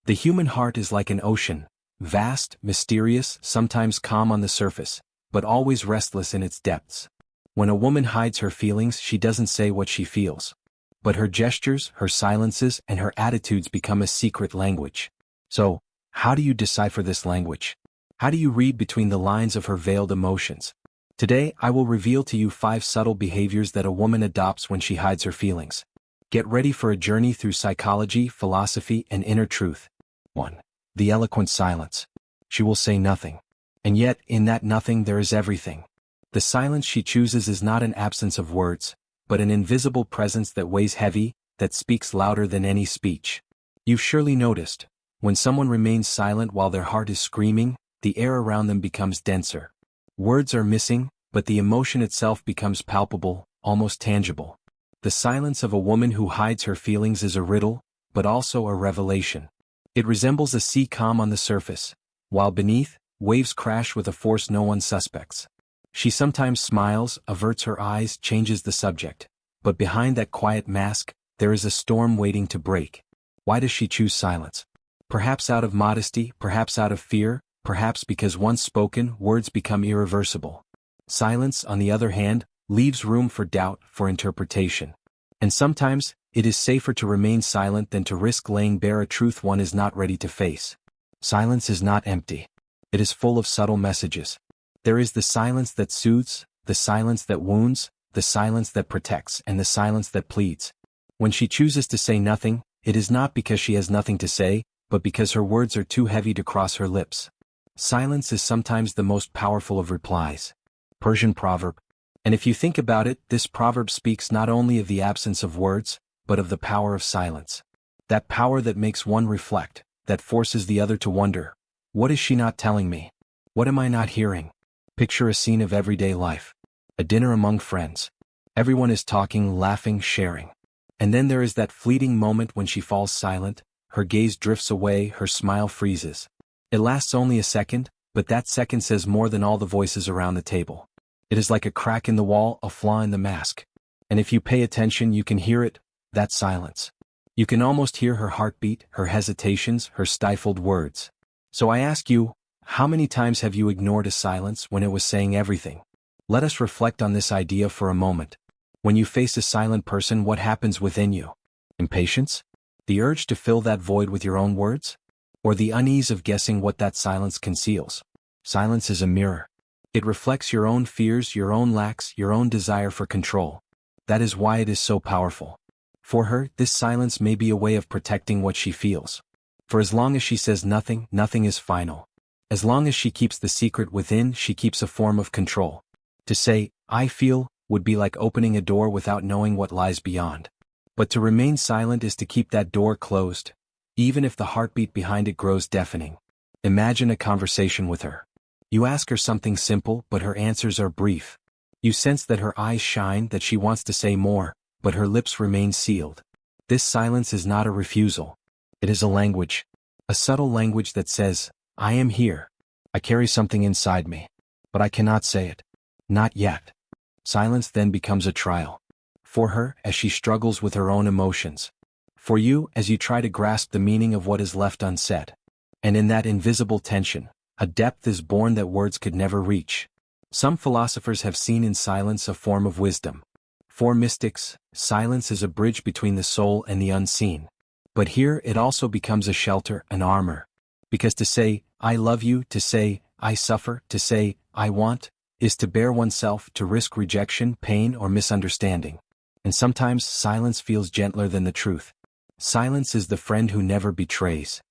The human heart is like an ocean, vast, mysterious, sometimes calm on the surface, but always restless in its depths. When a woman hides her feelings, she doesn't say what she feels. But her gestures, her silences, and her attitudes become a secret language. So, how do you decipher this language? How do you read between the lines of her veiled emotions? Today, I will reveal to you 5 subtle behaviors that a woman adopts when she hides her feelings. Get ready for a journey through psychology, philosophy, and inner truth. 1. The eloquent silence. She will say nothing. And yet, in that nothing there is everything. The silence she chooses is not an absence of words, but an invisible presence that weighs heavy, that speaks louder than any speech. You've surely noticed, when someone remains silent while their heart is screaming, the air around them becomes denser. Words are missing, but the emotion itself becomes palpable, almost tangible. The silence of a woman who hides her feelings is a riddle, but also a revelation. It resembles a sea calm on the surface, while beneath, waves crash with a force no one suspects. She sometimes smiles, averts her eyes, changes the subject, but behind that quiet mask, there is a storm waiting to break. Why does she choose silence? Perhaps out of modesty, perhaps out of fear, perhaps because once spoken, words become irreversible. Silence, on the other hand, leaves room for doubt, for interpretation. And sometimes, it is safer to remain silent than to risk laying bare a truth one is not ready to face. Silence is not empty. It is full of subtle messages. There is the silence that soothes, the silence that wounds, the silence that protects, and the silence that pleads. When she chooses to say nothing, it is not because she has nothing to say, but because her words are too heavy to cross her lips. Silence is sometimes the most powerful of replies. Persian proverb. And if you think about it, this proverb speaks not only of the absence of words, but of the power of silence. That power that makes one reflect, that forces the other to wonder, what is she not telling me? What am I not hearing? Picture a scene of everyday life. A dinner among friends. Everyone is talking, laughing, sharing. And then there is that fleeting moment when she falls silent, her gaze drifts away, her smile freezes. It lasts only a second, but that second says more than all the voices around the table. It is like a crack in the wall, a flaw in the mask. And if you pay attention, you can hear it, that silence. You can almost hear her heartbeat, her hesitations, her stifled words. So I ask you, how many times have you ignored a silence when it was saying everything? Let us reflect on this idea for a moment. When you face a silent person, what happens within you? Impatience? The urge to fill that void with your own words? Or the unease of guessing what that silence conceals? Silence is a mirror. It reflects your own fears, your own lacks, your own desire for control. That is why it is so powerful. For her, this silence may be a way of protecting what she feels. For as long as she says nothing, nothing is final. As long as she keeps the secret within, she keeps a form of control. To say, I feel, would be like opening a door without knowing what lies beyond. But to remain silent is to keep that door closed, even if the heartbeat behind it grows deafening. Imagine a conversation with her. You ask her something simple, but her answers are brief. You sense that her eyes shine, that she wants to say more, but her lips remain sealed. This silence is not a refusal. It is a language. A subtle language that says, I am here. I carry something inside me. But I cannot say it. Not yet. Silence then becomes a trial. For her, as she struggles with her own emotions. For you, as you try to grasp the meaning of what is left unsaid. And in that invisible tension, a depth is born that words could never reach. Some philosophers have seen in silence a form of wisdom. For mystics, silence is a bridge between the soul and the unseen. But here it also becomes a shelter, an armor. Because to say, I love you, to say, I suffer, to say, I want, is to bare oneself, to risk rejection, pain, or misunderstanding. And sometimes silence feels gentler than the truth. Silence is the friend who never betrays.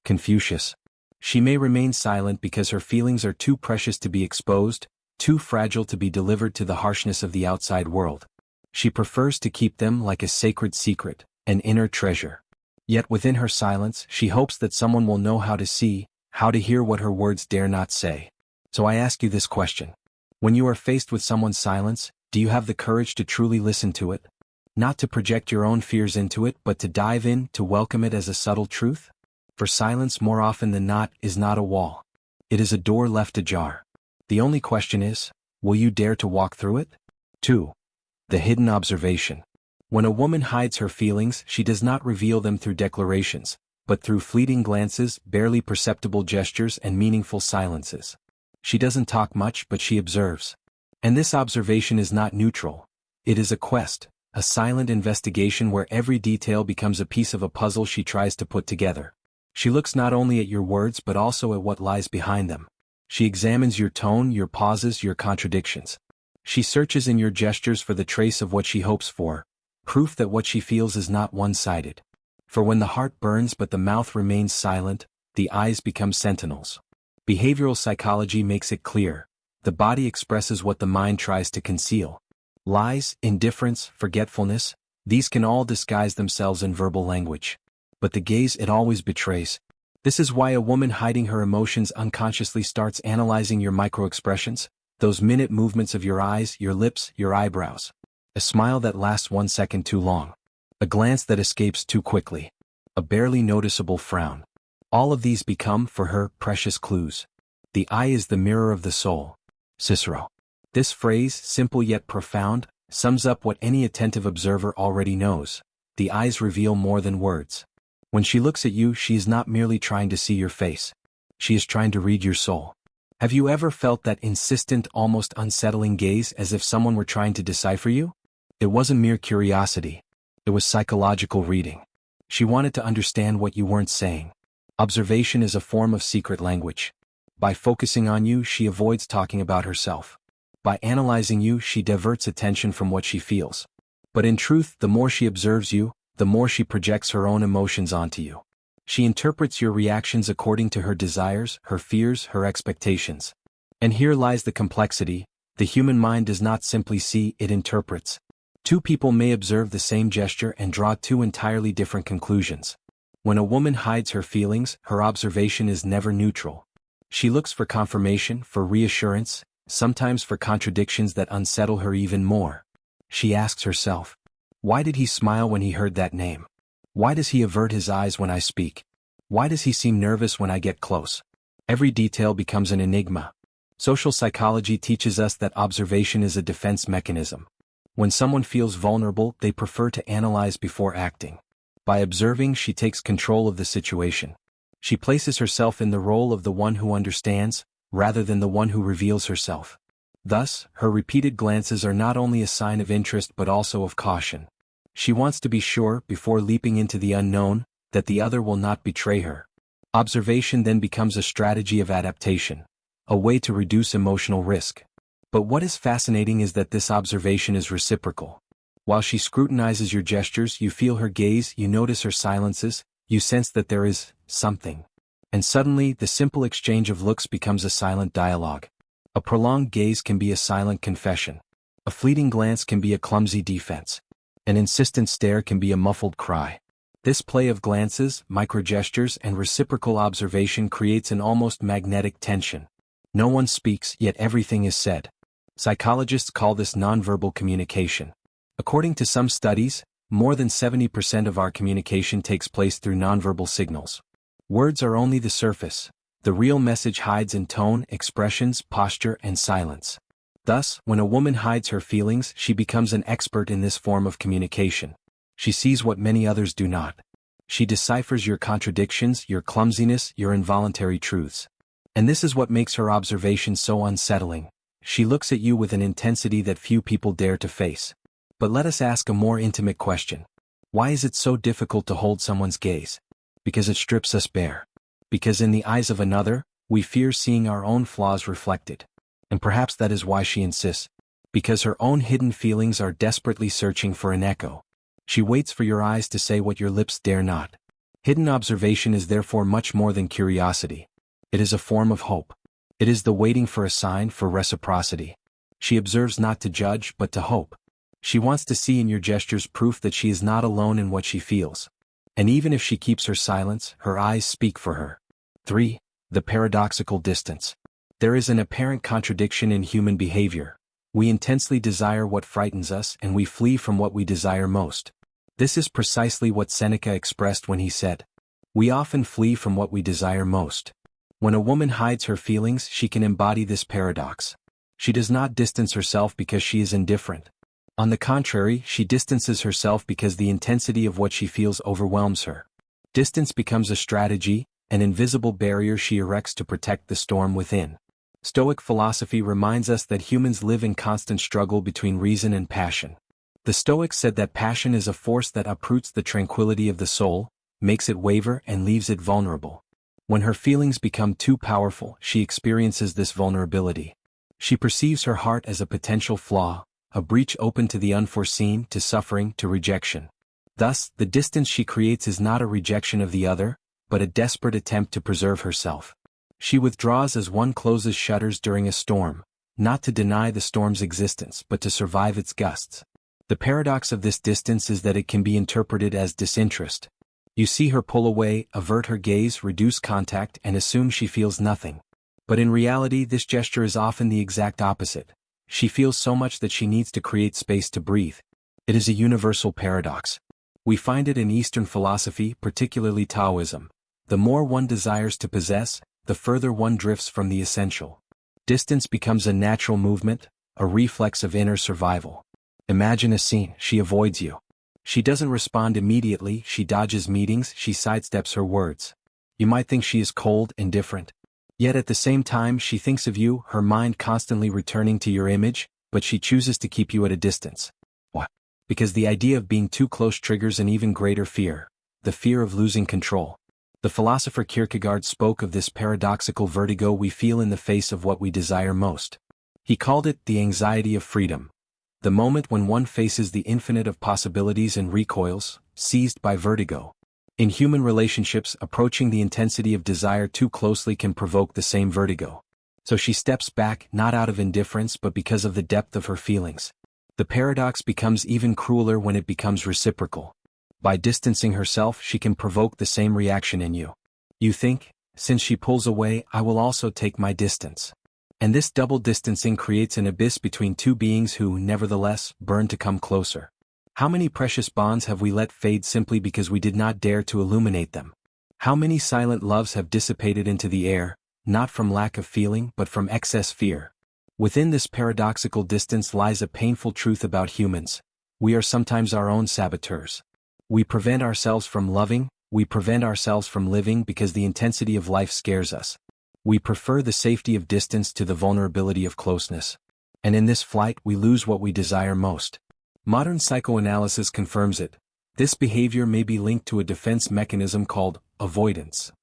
Confucius. She may remain silent because her feelings are too precious to be exposed, too fragile to be delivered to the harshness of the outside world. She prefers to keep them like a sacred secret, an inner treasure. Yet within her silence, she hopes that someone will know how to see, how to hear what her words dare not say. So I ask you this question. When you are faced with someone's silence, do you have the courage to truly listen to it? Not to project your own fears into it, but to dive in, to welcome it as a subtle truth? For silence, more often than not, is not a wall. It is a door left ajar. The only question is, will you dare to walk through it? 2. The hidden observation. When a woman hides her feelings, she does not reveal them through declarations, but through fleeting glances, barely perceptible gestures, and meaningful silences. She doesn't talk much, but she observes. And this observation is not neutral. It is a quest, a silent investigation where every detail becomes a piece of a puzzle she tries to put together. She looks not only at your words but also at what lies behind them. She examines your tone, your pauses, your contradictions. She searches in your gestures for the trace of what she hopes for, proof that what she feels is not one-sided. For when the heart burns but the mouth remains silent, the eyes become sentinels. Behavioral psychology makes it clear. The body expresses what the mind tries to conceal. Lies, indifference, forgetfulness, these can all disguise themselves in verbal language. But the gaze, it always betrays. This is why a woman hiding her emotions unconsciously starts analyzing your microexpressions, those minute movements of your eyes, your lips, your eyebrows. A smile that lasts 1 second too long. A glance that escapes too quickly. A barely noticeable frown. All of these become, for her, precious clues. The eye is the mirror of the soul. Cicero. This phrase, simple yet profound, sums up what any attentive observer already knows. The eyes reveal more than words. When she looks at you, she is not merely trying to see your face. She is trying to read your soul. Have you ever felt that insistent, almost unsettling gaze as if someone were trying to decipher you? It wasn't mere curiosity. It was psychological reading. She wanted to understand what you weren't saying. Observation is a form of secret language. By focusing on you, she avoids talking about herself. By analyzing you, she diverts attention from what she feels. But in truth, the more she observes you, the more she projects her own emotions onto you. She interprets your reactions according to her desires, her fears, her expectations. And here lies the complexity. The human mind does not simply see, it interprets. Two people may observe the same gesture and draw two entirely different conclusions. When a woman hides her feelings, her observation is never neutral. She looks for confirmation, for reassurance, sometimes for contradictions that unsettle her even more. She asks herself, why did he smile when he heard that name? Why does he avert his eyes when I speak? Why does he seem nervous when I get close? Every detail becomes an enigma. Social psychology teaches us that observation is a defense mechanism. When someone feels vulnerable, they prefer to analyze before acting. By observing, she takes control of the situation. She places herself in the role of the one who understands, rather than the one who reveals herself. Thus, her repeated glances are not only a sign of interest but also of caution. She wants to be sure, before leaping into the unknown, that the other will not betray her. Observation then becomes a strategy of adaptation, a way to reduce emotional risk. But what is fascinating is that this observation is reciprocal. While she scrutinizes your gestures, you feel her gaze, you notice her silences, you sense that there is something. And suddenly, the simple exchange of looks becomes a silent dialogue. A prolonged gaze can be a silent confession. A fleeting glance can be a clumsy defense. An insistent stare can be a muffled cry. This play of glances, microgestures, and reciprocal observation creates an almost magnetic tension. No one speaks, yet everything is said. Psychologists call this nonverbal communication. According to some studies, more than 70% of our communication takes place through nonverbal signals. Words are only the surface. The real message hides in tone, expressions, posture, and silence. Thus, when a woman hides her feelings, she becomes an expert in this form of communication. She sees what many others do not. She deciphers your contradictions, your clumsiness, your involuntary truths. And this is what makes her observation so unsettling. She looks at you with an intensity that few people dare to face. But let us ask a more intimate question. Why is it so difficult to hold someone's gaze? Because it strips us bare. Because in the eyes of another, we fear seeing our own flaws reflected. And perhaps that is why she insists. Because her own hidden feelings are desperately searching for an echo. She waits for your eyes to say what your lips dare not. Hidden observation is therefore much more than curiosity. It is a form of hope. It is the waiting for a sign, for reciprocity. She observes not to judge, but to hope. She wants to see in your gestures proof that she is not alone in what she feels. And even if she keeps her silence, her eyes speak for her. 3. The paradoxical distance. There is an apparent contradiction in human behavior. We intensely desire what frightens us and we flee from what we desire most. This is precisely what Seneca expressed when he said, "We often flee from what we desire most." When a woman hides her feelings, she can embody this paradox. She does not distance herself because she is indifferent. On the contrary, she distances herself because the intensity of what she feels overwhelms her. Distance becomes a strategy, an invisible barrier she erects to protect the storm within. Stoic philosophy reminds us that humans live in constant struggle between reason and passion. The Stoics said that passion is a force that uproots the tranquility of the soul, makes it waver and leaves it vulnerable. When her feelings become too powerful, she experiences this vulnerability. She perceives her heart as a potential flaw, a breach open to the unforeseen, to suffering, to rejection. Thus, the distance she creates is not a rejection of the other, but a desperate attempt to preserve herself. She withdraws as one closes shutters during a storm, not to deny the storm's existence but to survive its gusts. The paradox of this distance is that it can be interpreted as disinterest. You see her pull away, avert her gaze, reduce contact, and assume she feels nothing. But in reality, this gesture is often the exact opposite. She feels so much that she needs to create space to breathe. It is a universal paradox. We find it in Eastern philosophy, particularly Taoism. The more one desires to possess, the further one drifts from the essential. Distance becomes a natural movement, a reflex of inner survival. Imagine a scene. She avoids you. She doesn't respond immediately, she dodges meetings, she sidesteps her words. You might think she is cold, indifferent. Yet at the same time she thinks of you, her mind constantly returning to your image, but she chooses to keep you at a distance. Why? Because the idea of being too close triggers an even greater fear, the fear of losing control. The philosopher Kierkegaard spoke of this paradoxical vertigo we feel in the face of what we desire most. He called it the anxiety of freedom. The moment when one faces the infinite of possibilities and recoils, seized by vertigo. In human relationships, approaching the intensity of desire too closely can provoke the same vertigo. So she steps back, not out of indifference but because of the depth of her feelings. The paradox becomes even crueler when it becomes reciprocal. By distancing herself, she can provoke the same reaction in you. You think, since she pulls away, I will also take my distance. And this double distancing creates an abyss between two beings who, nevertheless, burn to come closer. How many precious bonds have we let fade simply because we did not dare to illuminate them? How many silent loves have dissipated into the air, not from lack of feeling but from excess fear? Within this paradoxical distance lies a painful truth about humans. We are sometimes our own saboteurs. We prevent ourselves from loving, we prevent ourselves from living because the intensity of life scares us. We prefer the safety of distance to the vulnerability of closeness. And in this flight we lose what we desire most. Modern psychoanalysis confirms it. This behavior may be linked to a defense mechanism called avoidance.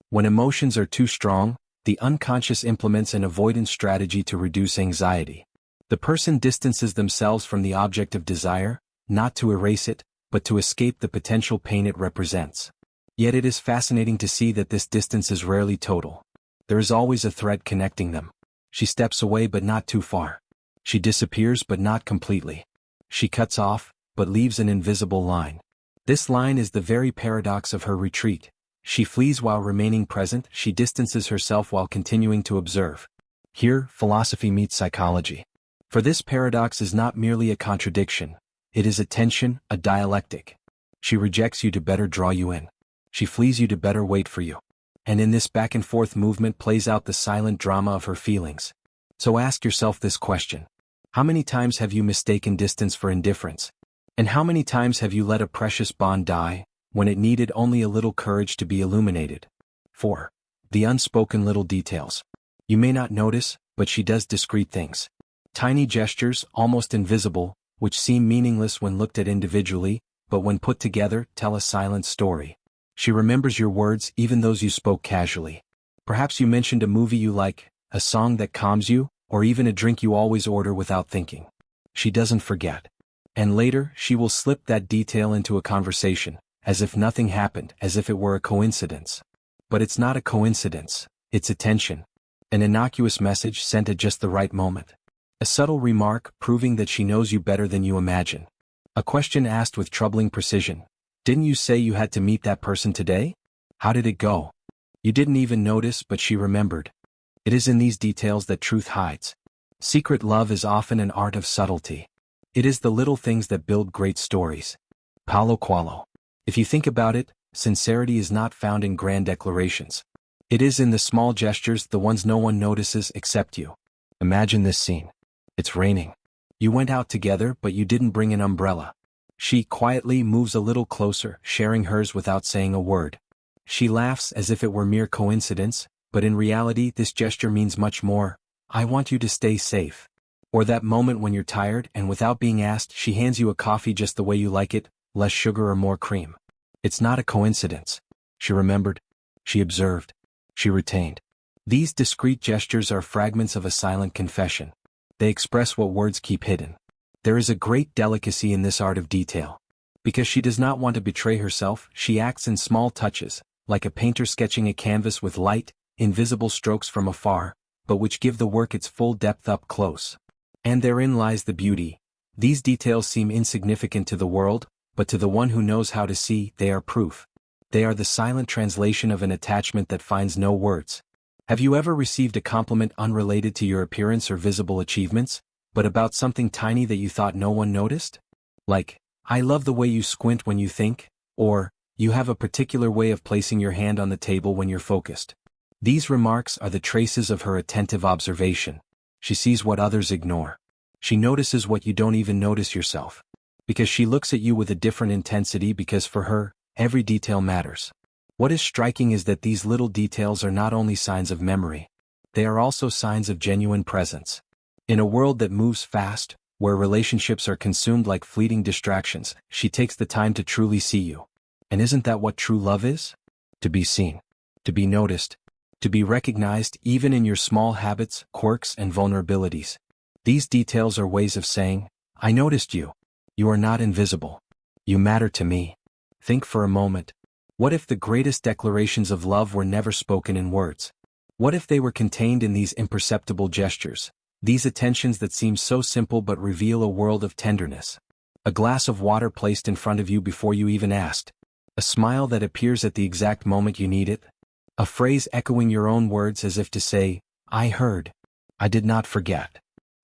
When emotions are too strong, the unconscious implements an avoidance strategy to reduce anxiety. The person distances themselves from the object of desire, not to erase it, but to escape the potential pain it represents. Yet it is fascinating to see that this distance is rarely total. There is always a thread connecting them. She steps away but not too far. She disappears but not completely. She cuts off, but leaves an invisible line. This line is the very paradox of her retreat. She flees while remaining present, she distances herself while continuing to observe. Here, philosophy meets psychology. For this paradox is not merely a contradiction. It is a tension, a dialectic. She rejects you to better draw you in. She flees you to better wait for you. And in this back-and-forth movement plays out the silent drama of her feelings. So ask yourself this question. How many times have you mistaken distance for indifference? And how many times have you let a precious bond die, when it needed only a little courage to be illuminated? 4. The unspoken little details. You may not notice, but she does discreet things. Tiny gestures, almost invisible, which seem meaningless when looked at individually, but when put together, tell a silent story. She remembers your words, even those you spoke casually. Perhaps you mentioned a movie you like, a song that calms you, or even a drink you always order without thinking. She doesn't forget. And later, she will slip that detail into a conversation, as if nothing happened, as if it were a coincidence. But it's not a coincidence, it's attention. An innocuous message sent at just the right moment. A subtle remark proving that she knows you better than you imagine. A question asked with troubling precision. Didn't you say you had to meet that person today? How did it go? You didn't even notice, but she remembered. It is in these details that truth hides. Secret love is often an art of subtlety. It is the little things that build great stories. Paulo Coelho. If you think about it, sincerity is not found in grand declarations. It is in the small gestures, the ones no one notices except you. Imagine this scene. It's raining. You went out together, but you didn't bring an umbrella. She quietly moves a little closer, sharing hers without saying a word. She laughs as if it were mere coincidence, but in reality this gesture means much more. I want you to stay safe. Or that moment when you're tired and without being asked she hands you a coffee just the way you like it, less sugar or more cream. It's not a coincidence. She remembered. She observed. She retained. These discreet gestures are fragments of a silent confession. They express what words keep hidden. There is a great delicacy in this art of detail. Because she does not want to betray herself, she acts in small touches, like a painter sketching a canvas with light, invisible strokes from afar, but which give the work its full depth up close. And therein lies the beauty. These details seem insignificant to the world, but to the one who knows how to see, they are proof. They are the silent translation of an attachment that finds no words. Have you ever received a compliment unrelated to your appearance or visible achievements, but about something tiny that you thought no one noticed? Like, I love the way you squint when you think, or, you have a particular way of placing your hand on the table when you're focused. These remarks are the traces of her attentive observation. She sees what others ignore. She notices what you don't even notice yourself. Because she looks at you with a different intensity because for her, every detail matters. What is striking is that these little details are not only signs of memory. They are also signs of genuine presence. In a world that moves fast, where relationships are consumed like fleeting distractions, she takes the time to truly see you. And isn't that what true love is? To be seen. To be noticed. To be recognized even in your small habits, quirks, and vulnerabilities. These details are ways of saying, I noticed you. You are not invisible. You matter to me. Think for a moment. What if the greatest declarations of love were never spoken in words? What if they were contained in these imperceptible gestures? These attentions that seem so simple but reveal a world of tenderness. A glass of water placed in front of you before you even asked. A smile that appears at the exact moment you need it. A phrase echoing your own words as if to say, I heard. I did not forget.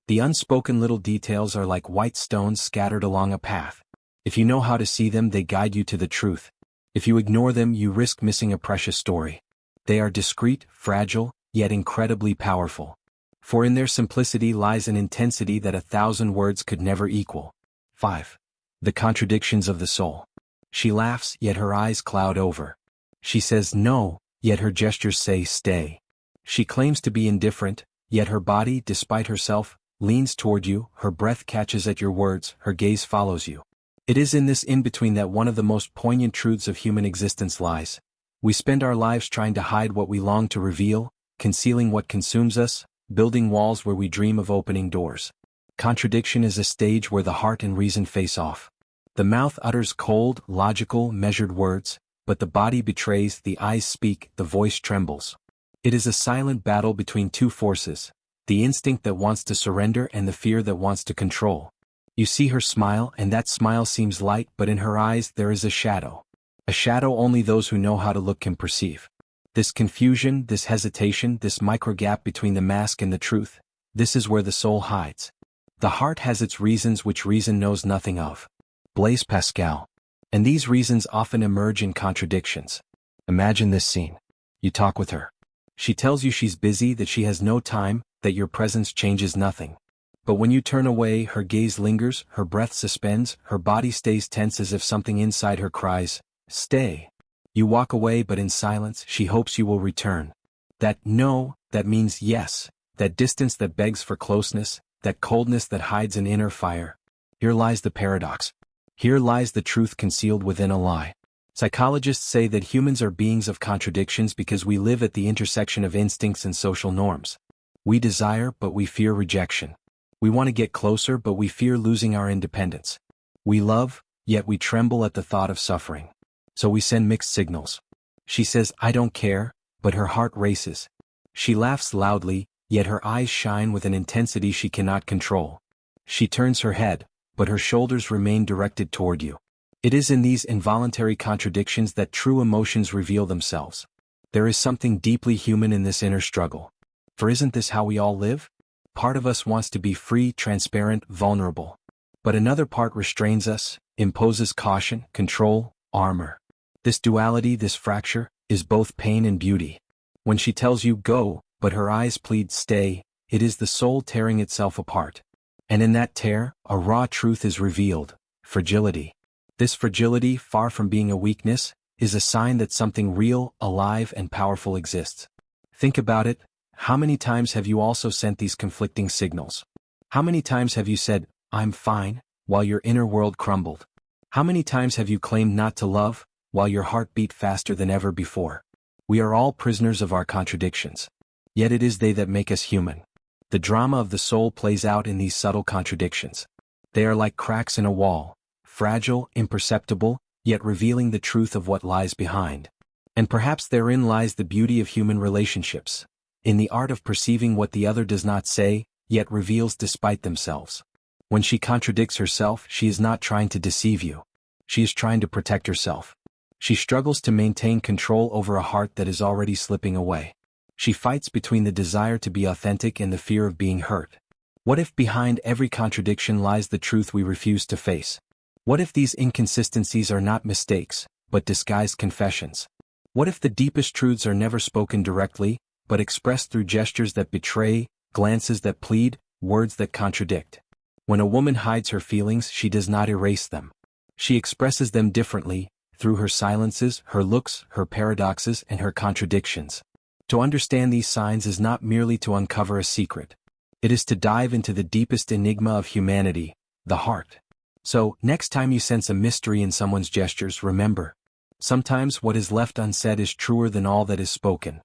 The unspoken little details are like white stones scattered along a path. If you know how to see them, they guide you to the truth. If you ignore them, you risk missing a precious story. They are discreet, fragile, yet incredibly powerful. For in their simplicity lies an intensity that 1,000 words could never equal. 5. The contradictions of the soul. She laughs, yet her eyes cloud over. She says no, yet her gestures say stay. She claims to be indifferent, yet her body, despite herself, leans toward you, her breath catches at your words, her gaze follows you. It is in this in-between that one of the most poignant truths of human existence lies. We spend our lives trying to hide what we long to reveal, concealing what consumes us, building walls where we dream of opening doors. Contradiction is a stage where the heart and reason face off. The mouth utters cold, logical, measured words, but the body betrays, the eyes speak, the voice trembles. It is a silent battle between two forces, the instinct that wants to surrender and the fear that wants to control. You see her smile, and that smile seems light, but in her eyes there is a shadow. A shadow only those who know how to look can perceive. This confusion, this hesitation, this micro-gap between the mask and the truth, this is where the soul hides. The heart has its reasons which reason knows nothing of. Blaise Pascal. And these reasons often emerge in contradictions. Imagine this scene. You talk with her. She tells you she's busy, that she has no time, that your presence changes nothing. But when you turn away, her gaze lingers, her breath suspends, her body stays tense as if something inside her cries, stay. You walk away, but in silence, she hopes you will return. That no, that means yes, that distance that begs for closeness, that coldness that hides an inner fire. Here lies the paradox. Here lies the truth concealed within a lie. Psychologists say that humans are beings of contradictions because we live at the intersection of instincts and social norms. We desire, but we fear rejection. We want to get closer, but we fear losing our independence. We love, yet we tremble at the thought of suffering. So we send mixed signals. She says, I don't care, but her heart races. She laughs loudly, yet her eyes shine with an intensity she cannot control. She turns her head, but her shoulders remain directed toward you. It is in these involuntary contradictions that true emotions reveal themselves. There is something deeply human in this inner struggle. For isn't this how we all live? Part of us wants to be free, transparent, vulnerable. But another part restrains us, imposes caution, control, armor. This duality, this fracture, is both pain and beauty. When she tells you go, but her eyes plead stay, it is the soul tearing itself apart. And in that tear, a raw truth is revealed: fragility. This fragility, far from being a weakness, is a sign that something real, alive, and powerful exists. Think about it. How many times have you also sent these conflicting signals? How many times have you said, "I'm fine," while your inner world crumbled? How many times have you claimed not to love, while your heart beat faster than ever before? We are all prisoners of our contradictions. Yet it is they that make us human. The drama of the soul plays out in these subtle contradictions. They are like cracks in a wall, fragile, imperceptible, yet revealing the truth of what lies behind. And perhaps therein lies the beauty of human relationships, in the art of perceiving what the other does not say, yet reveals despite themselves. When she contradicts herself, she is not trying to deceive you. She is trying to protect herself. She struggles to maintain control over a heart that is already slipping away. She fights between the desire to be authentic and the fear of being hurt. What if behind every contradiction lies the truth we refuse to face? What if these inconsistencies are not mistakes, but disguised confessions? What if the deepest truths are never spoken directly, but expressed through gestures that betray, glances that plead, words that contradict? When a woman hides her feelings, she does not erase them. She expresses them differently, through her silences, her looks, her paradoxes, and her contradictions. To understand these signs is not merely to uncover a secret. It is to dive into the deepest enigma of humanity, the heart. So, next time you sense a mystery in someone's gestures, remember, sometimes what is left unsaid is truer than all that is spoken.